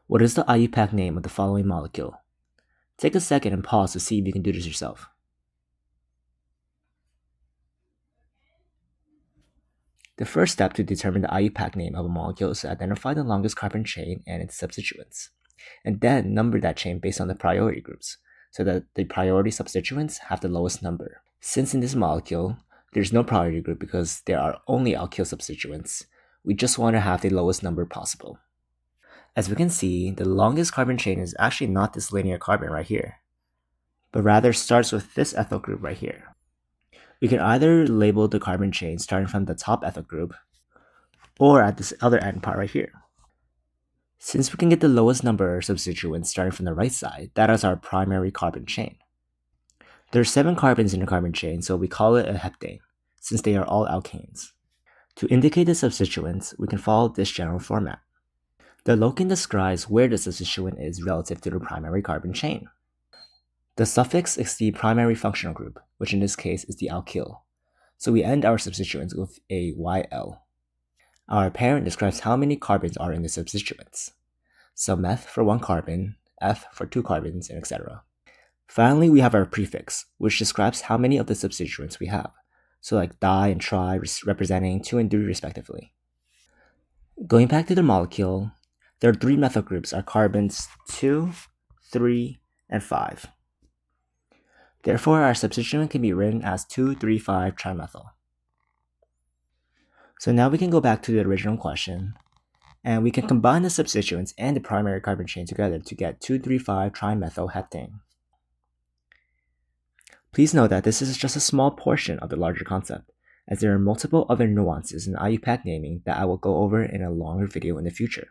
What is the IUPAC name of the following molecule? Take a second and pause to see if you can do this yourself. The first step to determine the IUPAC name of a molecule is to identify the longest carbon chain and its substituents, and then number that chain based on the priority groups, so that the priority substituents have the lowest number. Since in this molecule, there's no priority group because there are only alkyl substituents, we just want to have the lowest number possible. As we can see, the longest carbon chain is actually not this linear carbon right here, but rather starts with this ethyl group right here. We can either label the carbon chain starting from the top ethyl group, or at this other end part right here. Since we can get the lowest number of substituents starting from the right side, that is our primary carbon chain. There are 7 carbons in the carbon chain, so we call it a heptane, since they are all alkanes. To indicate the substituents, we can follow this general format. The locant describes where the substituent is relative to the primary carbon chain. The suffix is the primary functional group, which in this case is the alkyl, so we end our substituents with a YL. Our parent describes how many carbons are in the substituents. So meth for 1 carbon, F for 2 carbons, and etc. Finally, we have our prefix, which describes how many of the substituents we have, so like di and tri representing 2 and 3 respectively. Going back to the molecule, there are 3 methyl groups, are carbons 2, 3, and 5. Therefore, our substituent can be written as 2,3,5-trimethyl. So now we can go back to the original question, and we can combine the substituents and the primary carbon chain together to get 2,3,5-trimethyl heptane. Please note that this is just a small portion of the larger concept, as there are multiple other nuances in IUPAC naming that I will go over in a longer video in the future.